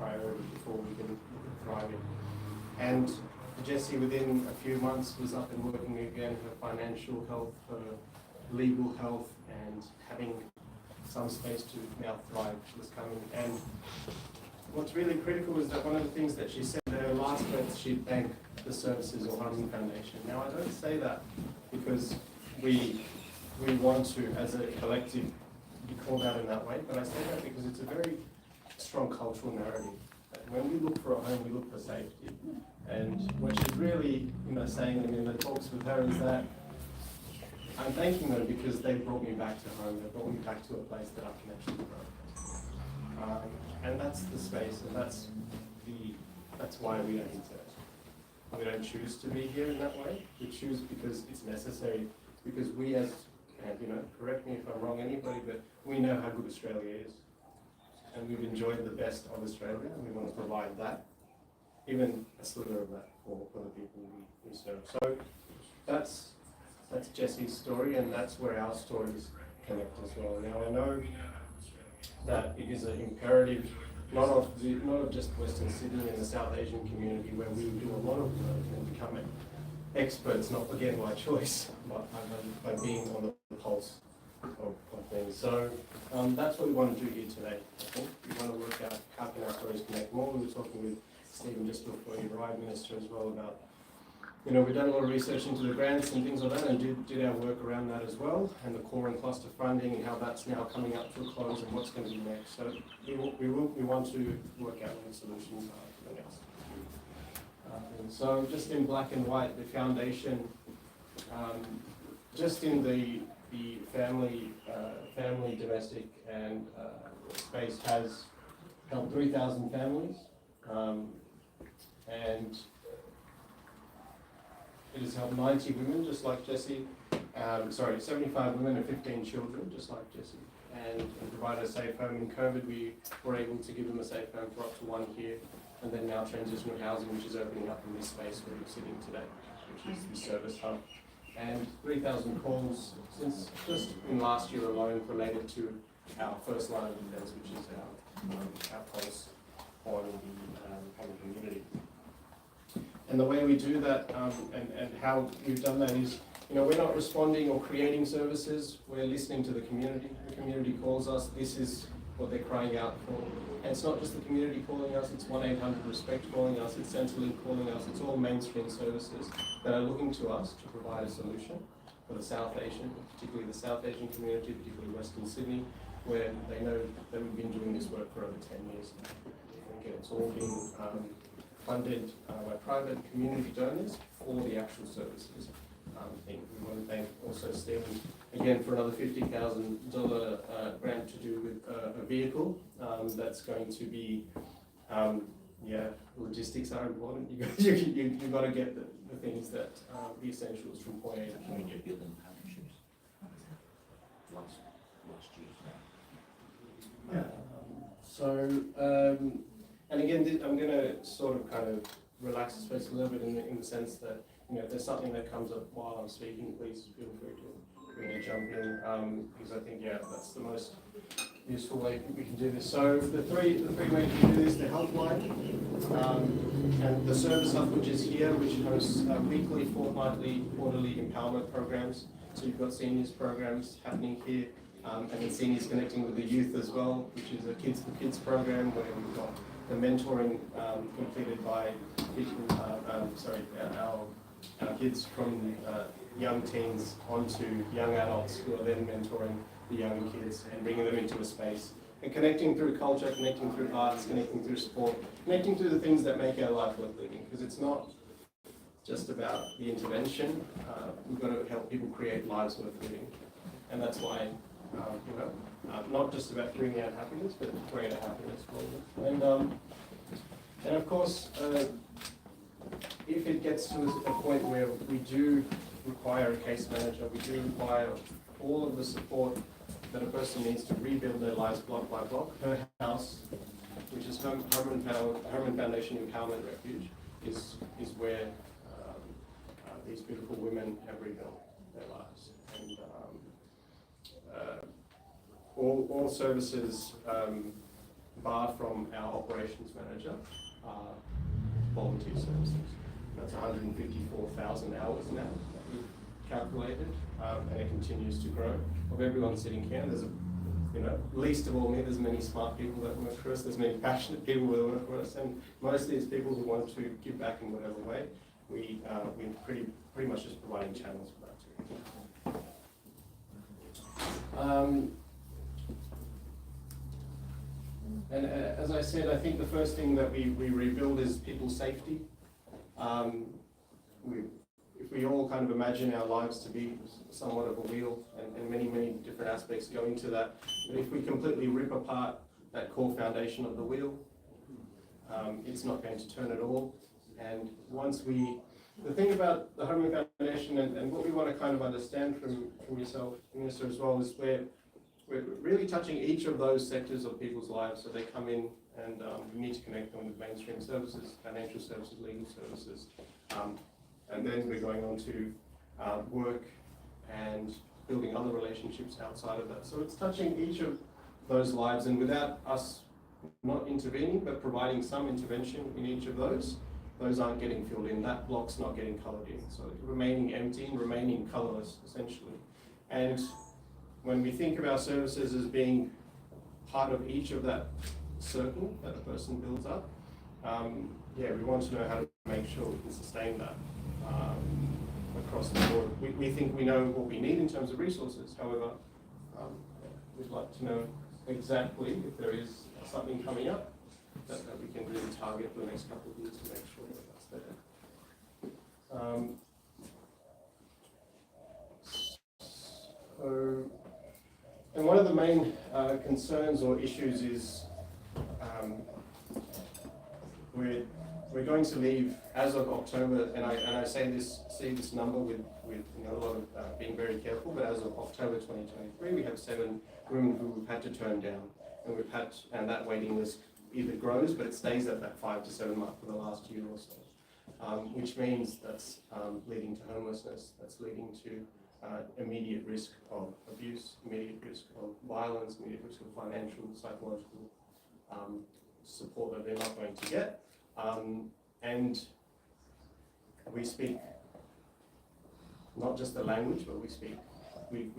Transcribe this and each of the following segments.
priority before we can look at thriving. And Jessie, within a few months, was up and working again. Her financial health, her legal health, and having some space to now thrive was coming. And what's really critical is that one of the things that she said in her last breath, she'd thank the services or Harman Foundation. Now, I don't say that because we want to, as a collective, be called out in that way, but I say that because it's a very strong cultural narrative. When we look for a home, we look for safety. And what she's really, saying in the talks with her is that I'm thanking them because they brought me back to home. They brought me back to a place that I can actually grow. And that's the space, and that's why we don't choose to be here in that way. We choose because it's necessary. Because we, as correct me if I'm wrong, anybody, but we know how good Australia is, and we've enjoyed the best of Australia, and we want to provide that, even a sliver of that for the people we serve. So that's Jessie's story, and that's where our stories connect as well. Now I know that it is an imperative, not of just Western Sydney and the South Asian community, where we do a lot of work and become experts, not again by choice, but by being on the pulse of things. So that's what we want to do here today. I think we want to work out how can our stories connect more. We were talking with Stephen just before you arrived, Minister, as well about, we've done a lot of research into the grants and things like that, and did our work around that as well, and the core and cluster funding and how that's now coming up to a close and what's going to be next. So we want to work out what the solutions are for the next. So just in black and white, the foundation, just in the family, domestic and space has helped 3,000 families, and it has helped 90 women, just like Jessie. 75 women and 15 children, just like Jessie, and provide a safe home. In COVID, we were able to give them a safe home for up to 1 year. And then now transitional housing, which is opening up in this space where we're sitting today, which is the service hub. And 3,000 calls since just in last year alone related to our first line of defense, which is our pulse on the community. And the way we do that and how we've done that is, we're not responding or creating services, we're listening to the community. The community calls us, this is what they're crying out for. And it's not just the community calling us, it's 1-800-RESPECT calling us, it's Centrelink calling us, it's all mainstream services that are looking to us to provide a solution for the South Asian, particularly the South Asian community, particularly Western Sydney, where they know that we've been doing this work for over 10 years now. Okay, it's all being funded by private community donors for the actual services. We want to thank also Stephen again for another $50,000 grant to do with a vehicle that's going to be, logistics are important. You've got to get the things that the essentials from point A to point B. Building partnerships. Last year. And again, I'm going to sort of kind of relax the space a little bit in the sense that, if there's something that comes up while I'm speaking, please feel free to really jump in, because I think, that's the most useful way we can do this. So the three ways we do this: the helpline, and the service hub, which is here, which hosts weekly, fortnightly, quarterly empowerment programs. So you've got seniors programs happening here, and then seniors connecting with the youth as well, which is a Kids for Kids program where we've got the mentoring completed by our kids from young teens onto young adults who are then mentoring the younger kids and bringing them into a space and connecting through culture, connecting through arts, connecting through sport, connecting through the things that make our life worth living, because it's not just about the intervention. We've got to help people create lives worth living, and that's why not just about bringing out happiness, but greater happiness for them. And of course, if it gets to a point where we do require a case manager, we do require all of the support that a person needs to rebuild their lives block by block. Her house, which is Harman Foundation Empowerment Refuge, is where these beautiful women have rebuilt their lives. And all services bar from our operations manager are volunteer services. That's 154,000 hours now that we've calculated, and it continues to grow. Of everyone sitting here, there's least of all me, there's many smart people that work for us, there's many passionate people that work for us, and mostly it's people who want to give back in whatever way. We're pretty much just providing channels for that too. And as I said, I think the first thing that we rebuild is people's safety. If we all kind of imagine our lives to be somewhat of a wheel, and many, many different aspects go into that, but if we completely rip apart that core foundation of the wheel, it's not going to turn at all. And the thing about the Harman Foundation and what we want to kind of understand from yourself, Minister, as well, is we're really touching each of those sectors of people's lives. So they come in and we need to connect them with mainstream services, financial services, legal services. And then we're going on to work and building other relationships outside of that. So it's touching each of those lives, and without us not intervening, but providing some intervention in each of those aren't getting filled in, that block's not getting coloured in. So remaining empty and remaining colourless, essentially. And when we think of our services as being part of each of that circle that a person builds up, we want to know how to make sure we can sustain that across the board. We think we know what we need in terms of resources. However, we'd like to know exactly if there is something coming up that we can really target for the next couple of years to make sure that that's there. And one of the main concerns or issues is we're going to leave as of October, and I say this number with a lot of being very careful, but as of October 2023, we have 7 women who we've had to turn down, and that waiting list either grows, but it stays at that 5 to 7 mark for the last year or so, which means that's leading to homelessness, that's leading to immediate risk of abuse, immediate risk of violence, immediate risk of financial, psychological support that they're not going to get. And we speak not just the language, but we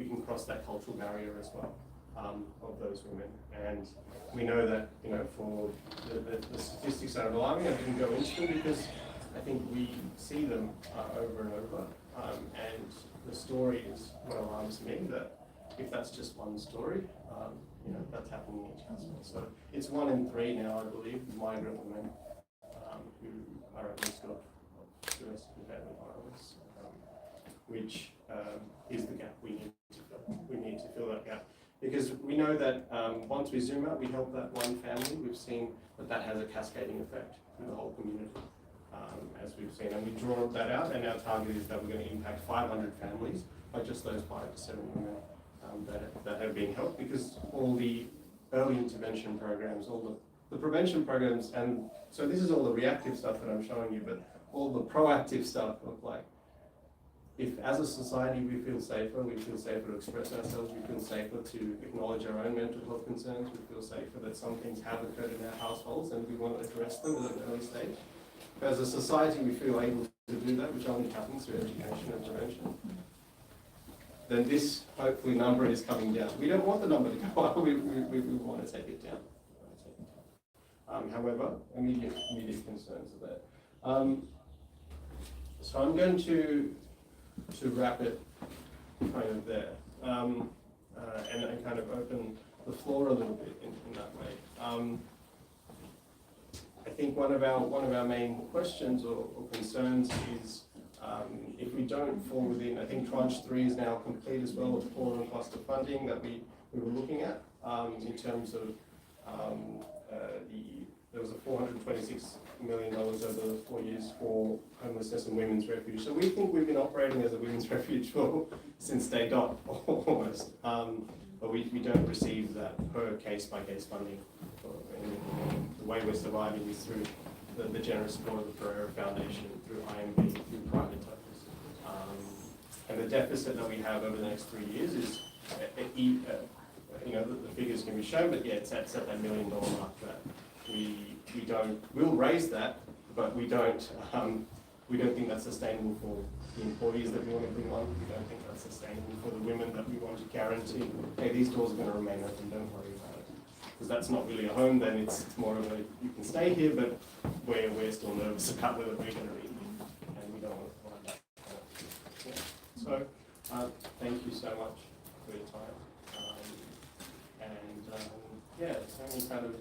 can cross that cultural barrier as well of those women. And we know that, for the statistics that are alarming, I didn't go into them because I think we see them over and over. And the story is what alarms me, that if that's just one story, that's happening in each household. So it's 1 in 3 now, I believe, migrant women who are at risk of domestic and family violence, which is the gap we need to fill. We need to fill that gap. Because we know that once we zoom out, we help that one family, we've seen that has a cascading effect through the whole community, as we've seen. And we draw that out, and our target is that we're going to impact 500 families by just those 5 to 7 women that have been helped, because all the early intervention programs, all the prevention programs, and so this is all the reactive stuff that I'm showing you, but all the proactive stuff of if as a society we feel safer to express ourselves, we feel safer to acknowledge our own mental health concerns, we feel safer that some things have occurred in our households and we want to address them at an early stage. But as a society we feel able to do that, which only happens through education and prevention, then this hopefully number is coming down. We don't want the number to go up, we want to take it down. However, immediate concerns are there. So I'm going to wrap it kind of there, and kind of open the floor a little bit in that way. I think one of our main questions or concerns is if we don't fall within, I think tranche 3 is now complete as well with core and cluster funding that we were looking at in terms of there was a $426 million over the 4 years for homelessness and women's refuge. So we think we've been operating as a women's refuge since day dot, almost. But we don't receive that per case-by-case funding. The way we're surviving is through the generous support of the Pereira Foundation, through IMB, through private donors. And the deficit that we have over the next 3 years is the figures can be shown, but yeah, it's at that $1 million mark that we'll raise that, but we don't think that's sustainable for the employees that we want to bring on. We don't think that's sustainable for the women that we want to guarantee, hey, these doors are going to remain open, don't worry about it. Because that's not really a home, then it's more of a, you can stay here, but we're still nervous about whether we're going to be here, and we don't want that. So, thank you so much for your time. Any kind of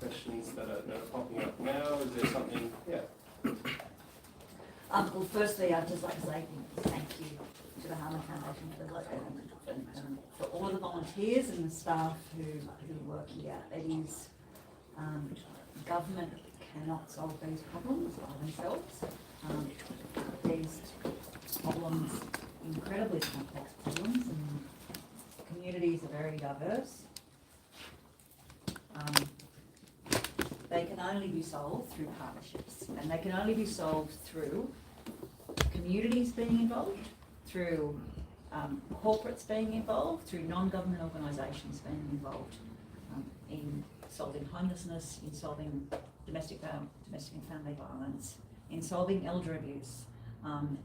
questions that are popping up now? Is there something? Yeah. Well, firstly, I'd just like to say thank you to the Harman Foundation for the Blacktown and for all of the volunteers and the staff who work here. It is government cannot solve these problems by themselves. These problems, incredibly complex problems, and communities are very diverse. They can only be solved through partnerships, and they can only be solved through communities being involved, through corporates being involved, through non-government organisations being involved in solving homelessness, in solving domestic and family violence, in solving elder abuse,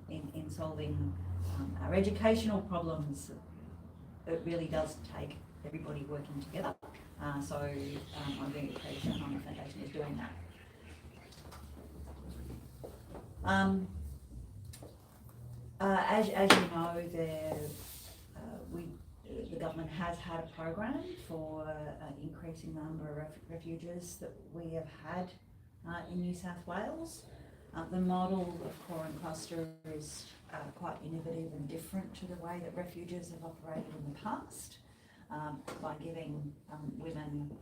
in solving our educational problems. It really does take everybody working together. I'm very pleased that Harman Foundation is doing that. As you know, the government has had a program for increasing the number of refuges that we have had in New South Wales. The model of core and cluster is quite innovative and different to the way that refuges have operated in the past. By giving women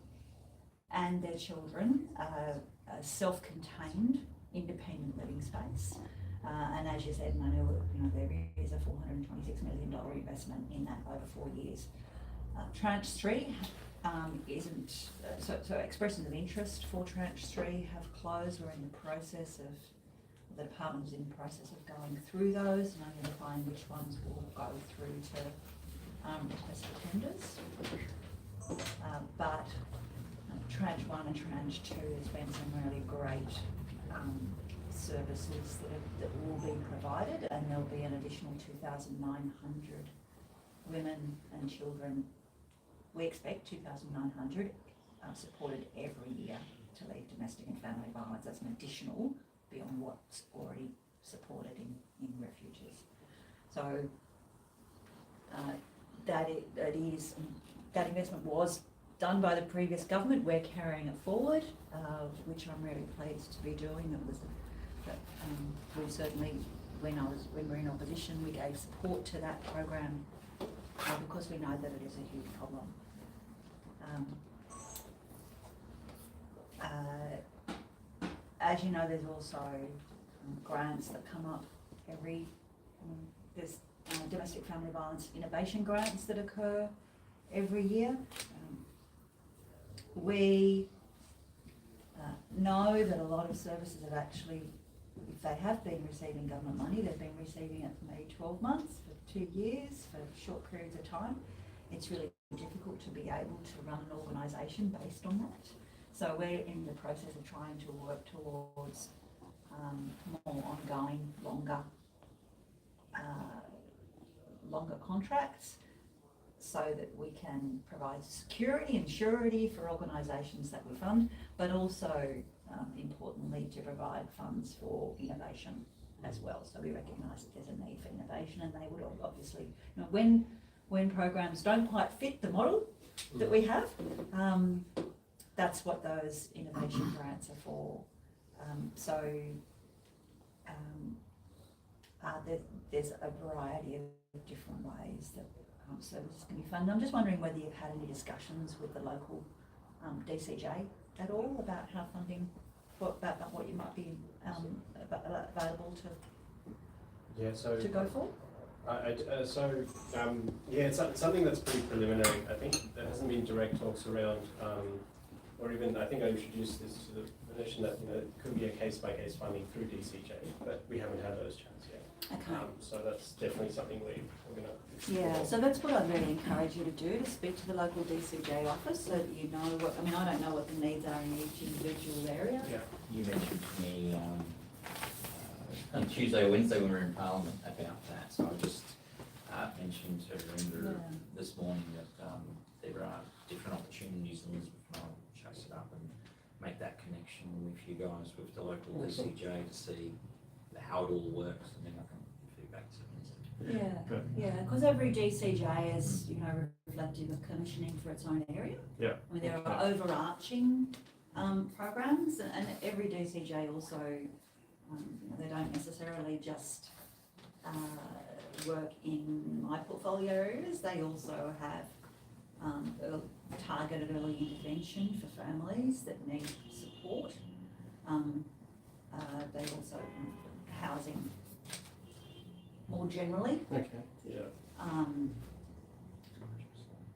and their children a self-contained, independent living space. And as you said, Manu, there is a $426 million investment in that over 4 years. Tranche 3 isn't, so expressions of interest for Tranche 3 have closed. We're in the process of, the department is in the process of going through those and identifying which ones will go through to requested tenders, but Tranche 1 and Tranche 2 has been some really great services that will be provided, and there'll be an additional 2,900 women and children. We expect 2,900 supported every year to leave domestic and family violence. That's an additional beyond what's already supported in refuges. So that investment was done by the previous government. We're carrying it forward, which I'm really pleased to be doing. We certainly, when we're in opposition, we gave support to that program because we know that it is a huge problem. As you know, there's also grants that come up there's domestic family violence innovation grants that occur every year. We know that a lot of services have actually, if they have been receiving government money, they've been receiving it for maybe 12 months, for 2 years, for short periods of time. It's really difficult to be able to run an organisation based on that. So we're in the process of trying to work towards more ongoing, longer contracts, so that we can provide security and surety for organisations that we fund, but also importantly to provide funds for innovation as well. So we recognise that there's a need for innovation, and they would obviously, when programs don't quite fit the model that we have, that's what those innovation grants are for. There's a variety of different ways that services can be funded. I'm just wondering whether you've had any discussions with the local DCJ at all about how funding, about what you might be available to go for? It's something that's pretty preliminary. I think there hasn't been direct talks around, or even I think I introduced this to the notion that it could be a case-by-case funding through DCJ, but we haven't had those chats yet. Okay. So that's definitely something we're going to explore. Yeah, so that's what I'd really encourage you to do, to speak to the local DCJ office so that you know what, I mean, I don't know what the needs are in each individual area. Yeah. You mentioned to me on Tuesday or Wednesday when we were in Parliament about that, so I just mentioned to Rhonda this morning that there are different opportunities in Elizabeth, and I'll chase it up and make that connection with you guys, with the local Awesome. DCJ to see how it all works, and then I can feedback to the minister. Yeah, Good. yeah, because every DCJ is, you know, reflective of commissioning for its own area. Yeah. I mean, there are overarching programs, and every DCJ also, you know, they don't necessarily just work in my portfolio areas. They also have targeted early intervention for families that need support. They also housing more generally. Okay. Yeah.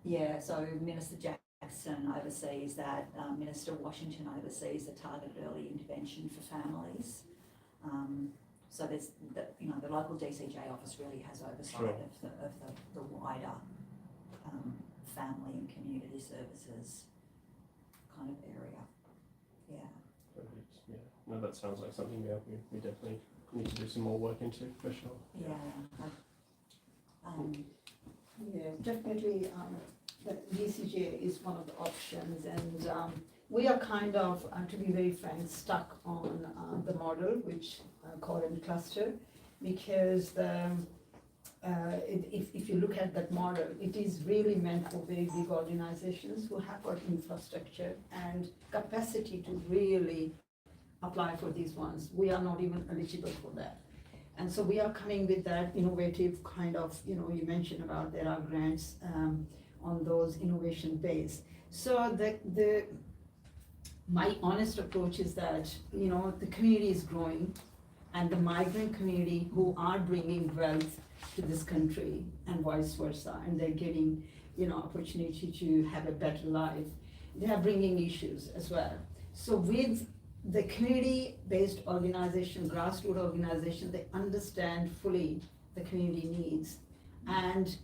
Yeah, so Minister Jackson oversees that, Minister Washington oversees the targeted early intervention for families. So there's, you know, the local DCJ office really has oversight Sure. of the wider family and community services kind of area. Yeah. Perfect. Yeah. No, that sounds like something we definitely need to do some more work into, for sure. Yeah. Yeah, definitely, the DCJ is one of the options, and we are kind of, to be very frank, stuck on the model, which current cluster, because if you look at that model, it is really meant for very big organizations who have got infrastructure and capacity to really apply for these ones. We are not even eligible for that. And so we are coming with that innovative kind of, you know, you mentioned about there are grants on those innovation base. So my honest approach is that, you know, the community is growing, and the migrant community who are bringing wealth to this country and vice versa, and they're getting, you know, opportunity to have a better life, they are bringing issues as well. So with the community-based organization, grassroots organization, they understand fully the community needs. And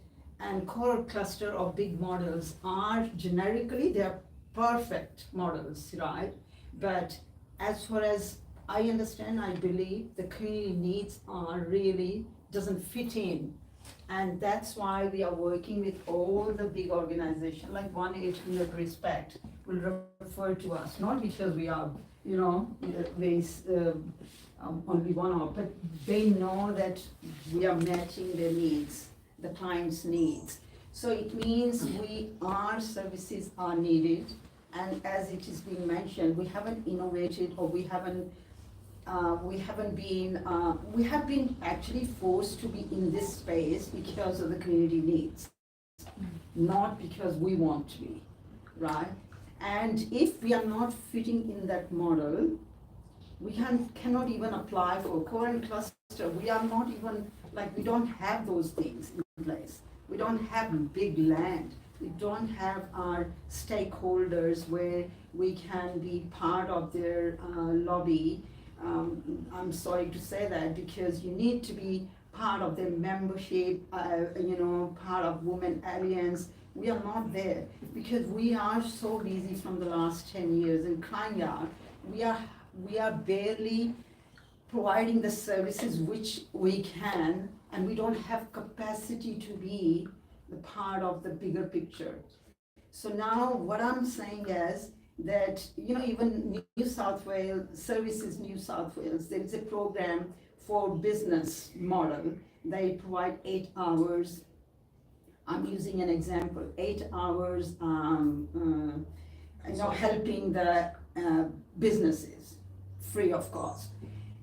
core cluster of big models are generically, they're perfect models, right? But as far as I understand, I believe the community needs are really, doesn't fit in. And that's why we are working with all the big organizations, like 1-800 Respect will refer to us, not because we are, you know, only one of, but they know that we are matching their needs, the client's needs. So it means our services are needed, and as it is being mentioned, we haven't innovated, or we have been actually forced to be in this space because of the community needs, not because we want to be, right? And if we are not fitting in that model, we cannot even apply for core and cluster. We are not even, like, we don't have those things in place. We don't have big land. We don't have our stakeholders where we can be part of their lobby. I'm sorry to say that, because you need to be part of their membership, you know, part of Women Alliance. We are not there because we are so busy from the last 10 years in Kanya. We are barely providing the services which we can, and we don't have capacity to be the part of the bigger picture. So now what I'm saying is that, you know, even New South Wales, Services New South Wales, there is a program for business model. They provide 8 hours. I'm using an example, 8 hours, you know, helping the businesses free of cost.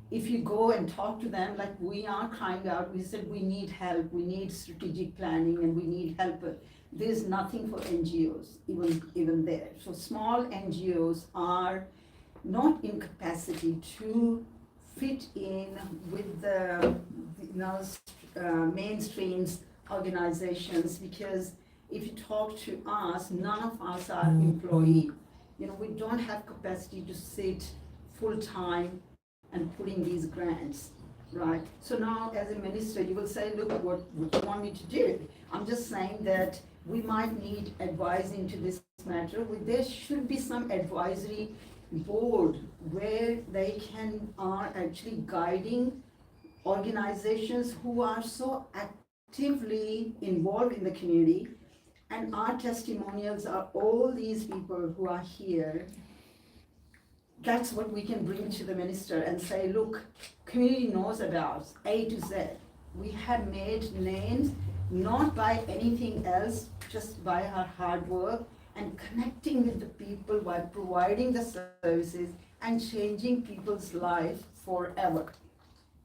If you go and talk to them, like we are crying out, we said we need help, we need strategic planning, and we need help. There's nothing for NGOs, even there. So small NGOs are not in capacity to fit in with the, you know, mainstreams organizations, because if you talk to us, none of us are employee. You know, we don't have capacity to sit full time and putting these grants. right? So now, as a minister, you will say, look, what would you want me to do? I'm just saying that we might need advice into this matter. There should be some advisory board where they are actually guiding organizations who are so actively involved in the community. And our testimonials are all these people who are here. That's what we can bring to the minister and say, look, community knows about A to Z. We have made names not by anything else, just by our hard work and connecting with the people by providing the services and changing people's life forever.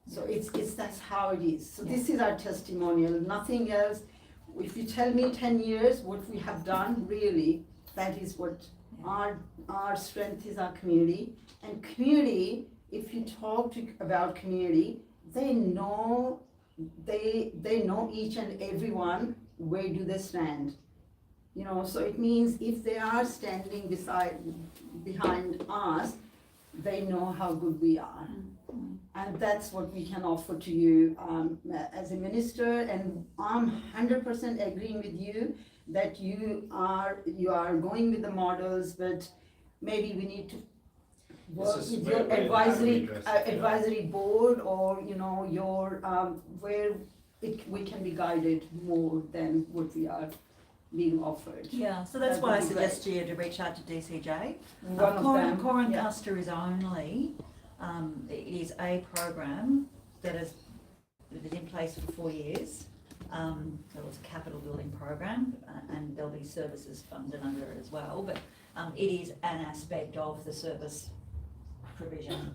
So that's how it is. So this is our testimonial, nothing else. If you tell me 10 years what we have done, really, that is what our strength is, our community. And community, if you talk about community, they know each and everyone, where do they stand. You know, so it means if they are standing behind us, they know how good we are. And that's what we can offer to you as a minister. And I'm 100% agreeing with you that you are going with the models, but maybe we need to work with your advisory board, or your where we can be guided more than what we are being offered. Yeah, so that's That why I would be suggest to you to reach out to DCJ. One of them, Core and yeah. Custer is only, it is a program that is in place for 4 years. It was a capital building program, and there'll be services funded under it as well, but it is an aspect of the service provision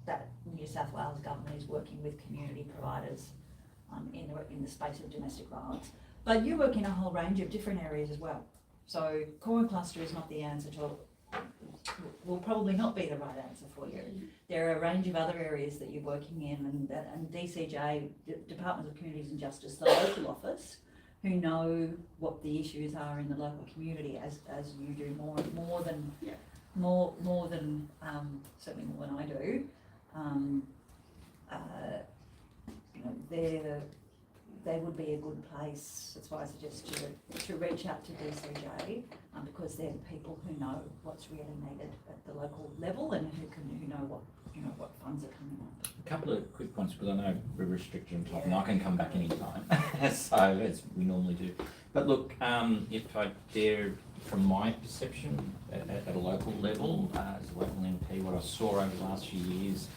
that New South Wales government is working with community providers in the space of domestic violence. But you work in a whole range of different areas as well. So core and cluster is not the answer will probably not be the right answer for you. There are a range of other areas that you're working in, and DCJ, Department of Communities and Justice, the local office, who know what the issues are in the local community, as you do more than certainly more than I do. They would be a good place. That's why I suggest you to reach out to DCJ, because they're the people who know what's really needed at the local level, and who know what funds are coming up. A couple of quick points, because I know we're restricted on time, and I can come back anytime, so as we normally do. But look, if I dare, from my perception at a local level, as a local MP, what I saw over the last few years,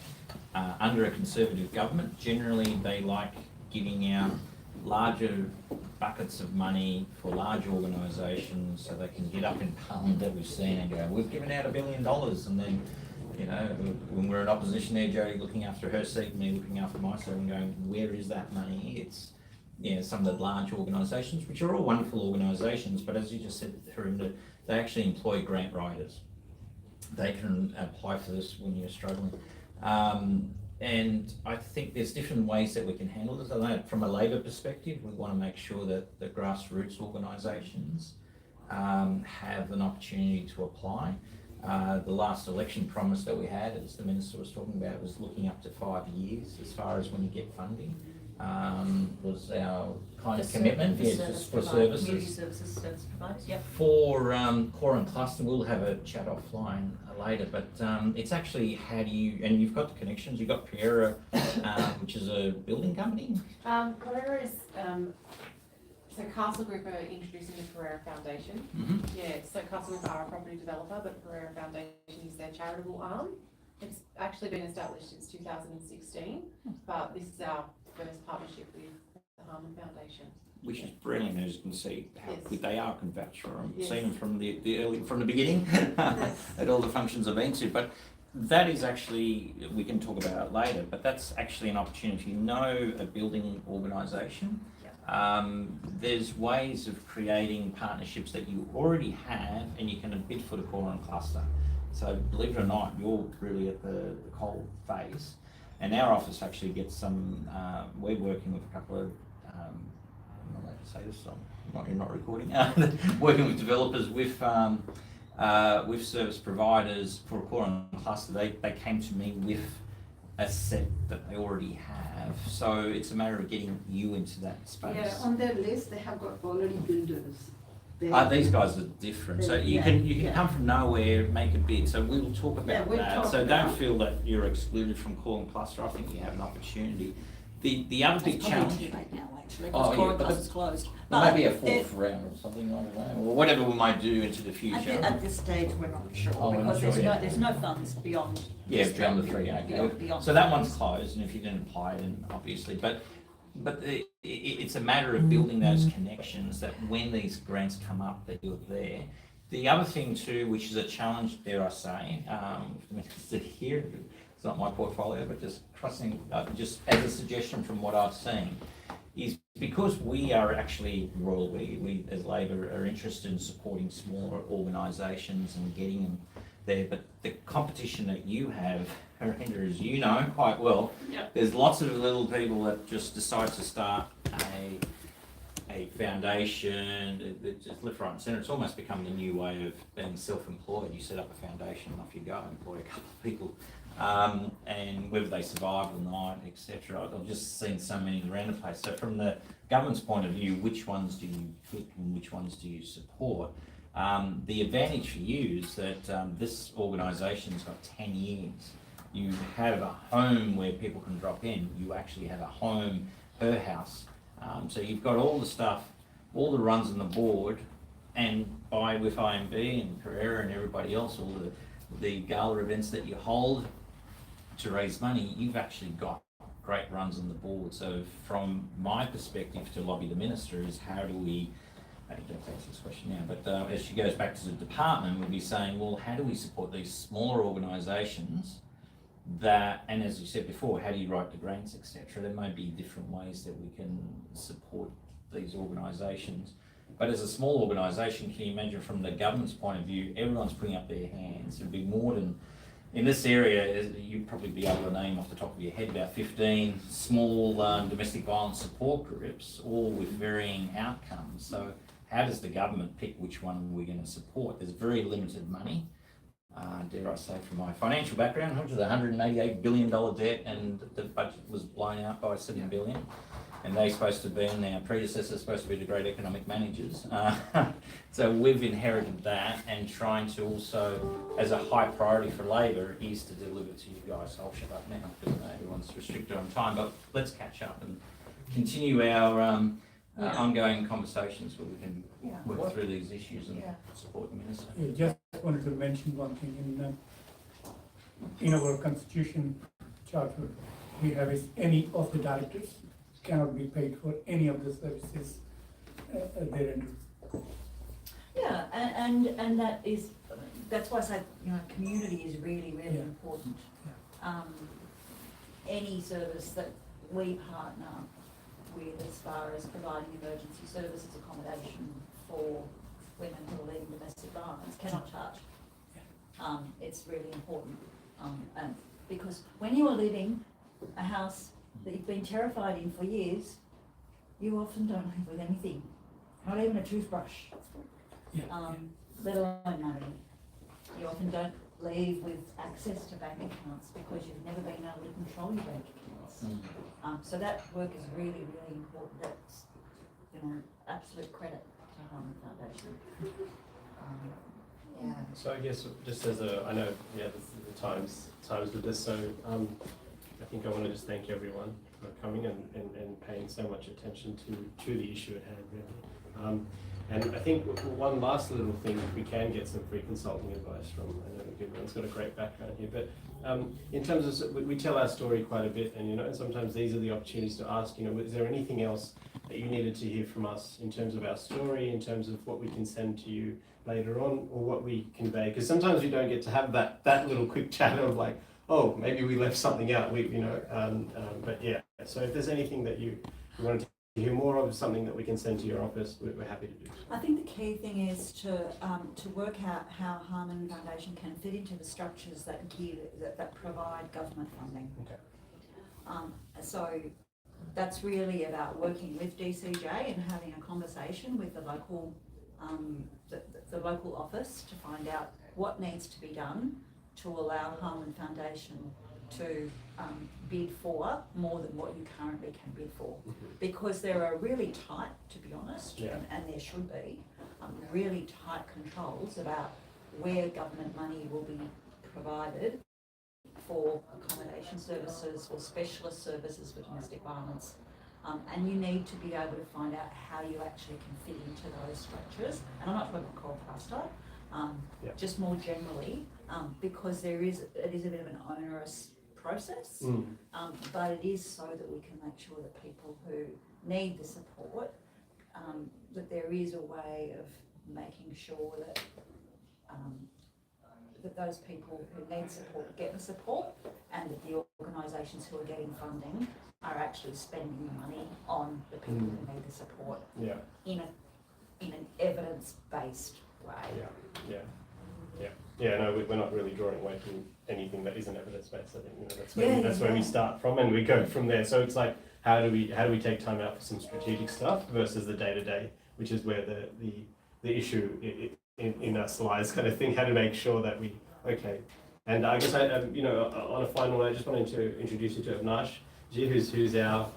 under a Conservative government, generally they like giving out larger buckets of money for large organisations so they can get up in Parliament, that we've seen, and go, we've given out $1 billion, and then, when we're in opposition there, Jodie looking after her seat, me looking after my seat, and going, where is that money? It's some of the large organisations, which are all wonderful organisations, but as you just said, Harinder, they actually employ grant writers. They can apply for this when you're struggling. And I think there's different ways that we can handle this. From a Labor perspective, we want to make sure that the grassroots organisations have an opportunity to apply. The last election promise that we had, as the Minister was talking about, was looking up to 5 years as far as when you get funding. Was our kind of commitment for services. Community service providers, yep. For core and cluster, we'll have a chat offline later, but it's actually how do you, and you've got the connections, you've got Pereira, which is a building company. Pereira is, so Castle Group are introducing the Pereira Foundation. Mm-hmm. Yeah, so Castle Group are a property developer, but Pereira Foundation is their charitable arm. It's actually been established since 2016, but this is our first partnership with the Harman Foundation. Which is brilliant, as you can see how Yes. good they are. I can vouch for them. Yes. Seen them from the beginning at all the functions I've been to. But that is actually, we can talk about it later, but that's actually an opportunity. Know a building organisation. There's ways of creating partnerships that you already have, and you can bid for the core and cluster. So believe it or not, you're really at the coal phase. And our office actually gets some, we're working with a couple of, I'm not allowed to say this, so you're not recording, working with developers with service providers for a core and cluster. They came to me with a set that they already have. So it's a matter of getting you into that space. Yeah, on their list, they have got already builders. These guys are different, so you can come from nowhere, make a bid, so we will talk about we'll that. talk So about don't feel that you're excluded from calling Cluster, I think you have an opportunity. The other big It's probably challenge. too late now, actually, Oh, because yeah, Coral but Cluster's closed. There may be a But fourth round or something, I don't know, or whatever we might do into the At, future. at this stage, we're not sure, Oh, we're not because sure yet. there's no funds beyond. Yeah, this beyond the track, 3 acre. beyond So that one's funds. closed, and if you didn't apply, then obviously, but it's a matter of building those connections that when these grants come up, that you're there. The other thing too, which is a challenge, dare I say, here, it's not my portfolio, but just trusting, just as a suggestion from what I've seen, is because we are actually, we as Labor are interested in supporting smaller organisations and getting them there, but the competition that you have, Harinder, as you know quite well, there's lots of little people that just decide to start a foundation, it just left, right and centre. It's almost become the new way of being self-employed. You set up a foundation and off you go, employ a couple of people. And whether they survive or not, etc. I've just seen so many around the place. So from the government's point of view, which ones do you pick and which ones do you support? The advantage for you is that this organisation's got 10 years. You have a home where people can drop in. You actually have a home per house. So you've got all the stuff, all the runs on the board, and with IMB and Pereira and everybody else, all the gala events that you hold to raise money, you've actually got great runs on the board. So from my perspective to lobby the minister is how do we, I don't answer this question now, but as she goes back to the department, we'll be saying, well, how do we support these smaller organisations that, and as you said before, how do you write the grants, etc. There may be different ways that we can support these organisations. But as a small organisation, can you imagine from the government's point of view, everyone's putting up their hands. It'd be more than, in this area, you'd probably be able to name off the top of your head about 15 small domestic violence support groups, all with varying outcomes. So how does the government pick which one we're going to support? There's very limited money. Dare I say, from my financial background, which is a $188 billion debt, and the budget was blown out by $7 billion. And they're supposed to be, and our predecessors supposed to be the great economic managers. So we've inherited that, and trying to also, as a high priority for Labor, is to deliver to you guys. I'll shut up now because everyone's restricted on time, but let's catch up and continue our ongoing conversations where we can work through these issues and support the minister. Yeah, just wanted to mention one thing. In our constitution charter, we have is any of the directors cannot be paid for any of the services therein. Yeah, and that's why I say, community is really, really important. Any service that we partner with as far as providing emergency services accommodation for women who are leaving domestic violence cannot charge. It's really important, and because when you are living a house that you've been terrified in for years, you often don't live with anything, not even a toothbrush, let alone money. You often don't leave with access to bank accounts because you've never been able to control your bank accounts. So that work is really, really important. That's, absolute credit to Harman Foundation. So I guess just as I know, the times with this, so I think I want to just thank everyone for coming and paying so much attention to the issue at hand, really. And I think one last little thing, we can get some free consulting advice from, I know everyone's got a great background here, but in terms of, we tell our story quite a bit, and and sometimes these are the opportunities to ask, is there anything else that you needed to hear from us in terms of our story, in terms of what we can send to you later on, or what we convey? Because sometimes we don't get to have that little quick chat of like, oh, maybe we left something out, but yeah. So if there's anything that you wanted to hear more of, something that we can send to your office, we're happy to do. I think the key thing is to work out how Harman Foundation can fit into the structures that provide government funding. Okay. So that's really about working with DCJ and having a conversation with the local the local office to find out what needs to be done to allow Harman Foundation to bid for more than what you currently can bid for. Because there are really tight, to be honest, Yeah. and there should be, really tight controls about where government money will be provided for accommodation services or specialist services for domestic violence. And you need to be able to find out how you actually can fit into those structures. And I'm not talking about cold cluster, Yeah. just more generally, because it is a bit of an onerous process, but it is so that we can make sure that people who need the support, that there is a way of making sure that that those people who need support get the support, and that the organisations who are getting funding are actually spending the money on the people who need the support Yeah. in an evidence-based way. Yeah, no, we're not really drawing away from anything that isn't evidence-based. I think that's Yeah, where we yeah. start from, and we go from there. So it's like, how do we take time out for some strategic stuff versus the day-to-day, which is where the issue in us lies, kind of thing. How to make sure that we And I guess on a final note, I just wanted to introduce you to Avnash, who's our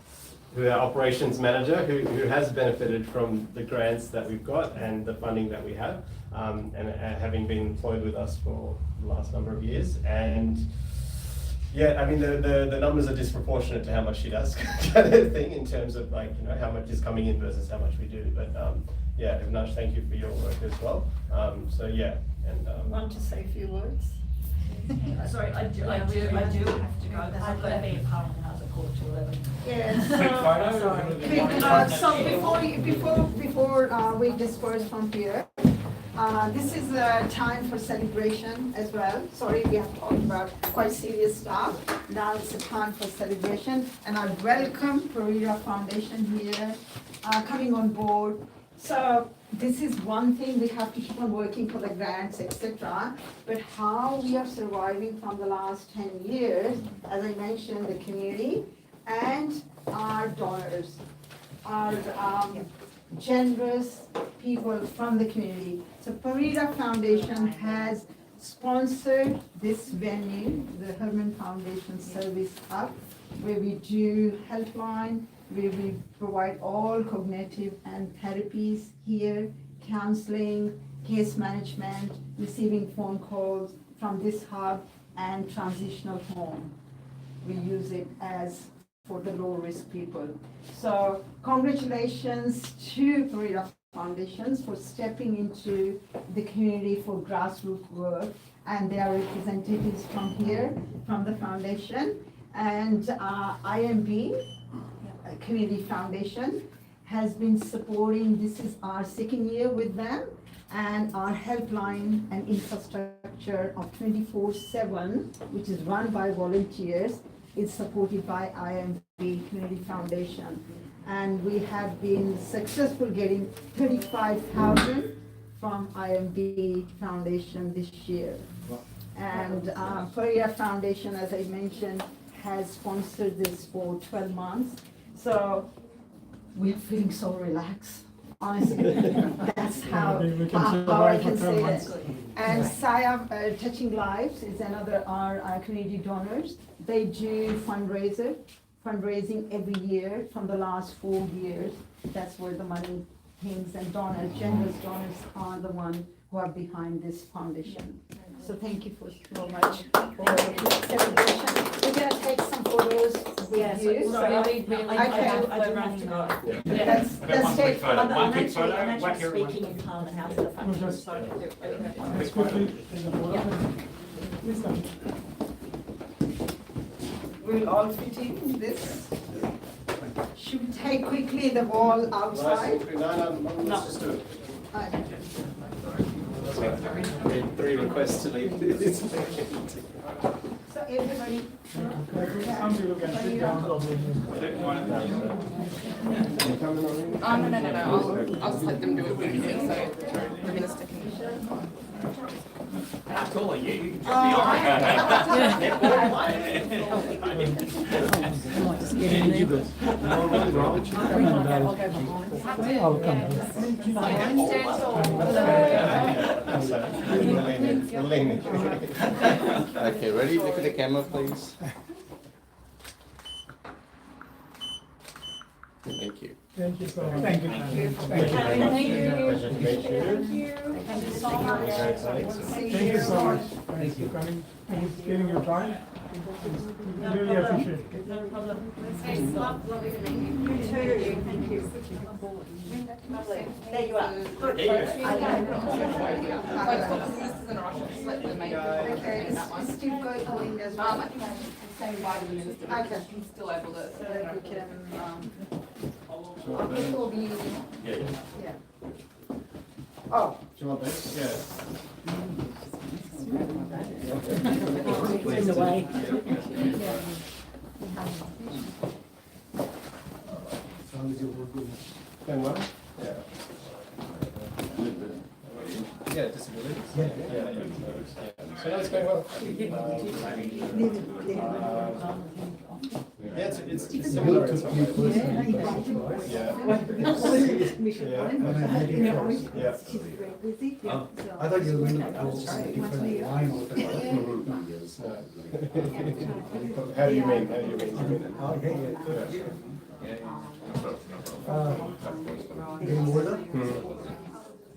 operations manager, who has benefited from the grants that we've got and the funding that we have, and having been employed with us for the last number of years. And yeah, I mean, the numbers are disproportionate to how much she does, kind of thing, in terms of how much is coming in versus how much we do. But yeah, Avnash, thank you for your work as well. So yeah, and Want to say a few words? Sorry, I do have to go, because I've got to be in Parliament House at 11:15. Yes. Quick photo. Before we disperse from here, this is a time for celebration as well. Sorry, we have talked about quite serious stuff. Now it's a time for celebration, and I welcome Pereira Foundation here, coming on board. So this is one thing, we have to keep on working for the grants, etc. But how we are surviving from the last 10 years, as I mentioned, the community and our donors, our generous people from the community. So Pereira Foundation has sponsored this venue, the Harman Foundation Service Hub, where we do helpline, where we provide all cognitive and therapies here, counseling, case management, receiving phone calls from this hub, and transitional home. We use it as for the low-risk people. So congratulations to Pereira Foundations for stepping into the community for grassroots work, and there are representatives from here, from the foundation, and IMB, Community Foundation, has been supporting, this is our second year with them, and our helpline and infrastructure of 24/7, which is run by volunteers, is supported by IMB Community Foundation. And we have been successful getting 35,000 from IMB Foundation this year. And Pereira Foundation, as I mentioned, has sponsored this for 12 months. So we're feeling so relaxed, honestly. That's how I can say it. And Saya Touching Lives is another our community donors. They do fundraising every year from the last 4 years. That's where the money comes, and donors, generous donors are the ones who are behind this foundation. So thank you so much for the celebration. We're gonna take some photos with you. Sorry, I do have to go. Let's take. I'm actually speaking in Parliament House at the function, so. Let's quickly take a photo. Please come. We'll all fit in this. Should we take quickly the wall outside? No, let's just do it. Three requests to leave this. So everybody. Some people can sit down. No. I'll just let them do it quickly, so we're gonna stick in. How tall are you? I'll come. Okay, ready? Look at the camera, please. Thank you. Thank you so much. Thank you. Thank you. Pleasure to meet you. Thank you so much. Thank you so much. Thanks for coming and giving your time. Really appreciate it. No problem. Lovely to meet you. You too. Thank you. Lovely. There you are. Good. Still going as well. I think I same vitamins. Okay. I'm still able to, so that we can, This will be, Yeah. yeah. Oh, do you want this? Yeah. In the way. Going well? Yeah. Yeah, disabilities. Yeah. So that's going well. Yeah, it's similar. Yeah. Yeah. Yeah. I thought you were going to go a different line of the. How do you mean? How do you mean? Oh, yeah. Getting older,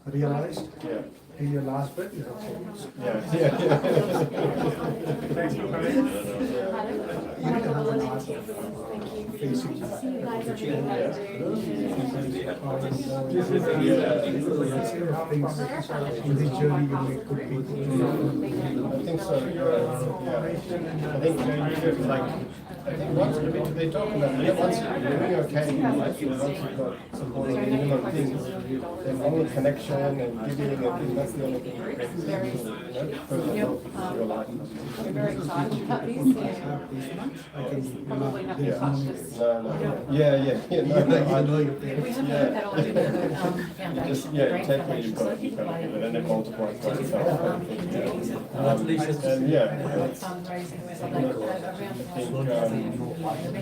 realized, Yeah. in your last breath, you have to. Yeah. Thanks for coming. You can have an art facing. This is in this journey you make good people. I think so. Yeah. I think you have to like. I think once they talk about it, once you're doing okay, once you've got support of minimum things, then all the connection and giving and that's the only thing that brings further help in your life. we're very excited about this, and probably haven't touched us. No. Yeah. No, I know you're there. We haven't had all of the foundation. Just, technically you've got it, but then it multiplies by itself. And yeah, it's, Fundraising, where I they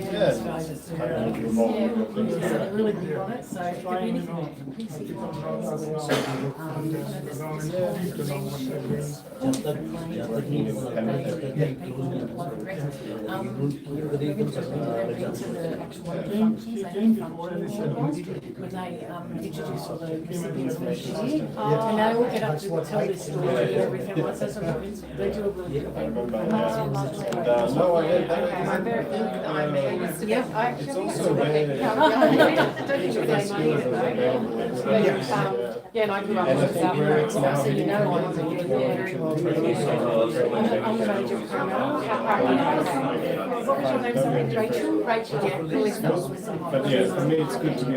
think, around. it's kind of involved with things. They're really good on it, so it could be anything from PC when they introduce all the recipients for this year, and they all get up to tell this story and everything like that, so they do a really good I thing. remember, and, no, I did, I'm very good with IME. Yeah. I actually it's think also it's very, don't think it's the any money skills in are it available. though. Yeah, and I grew up And I in think South where America, it's now so you know I'm being very well I'm the manager of Harman. What was your name, sorry? Rachel? Rachel, yeah, really helps with some. But yeah, for me, it's good to be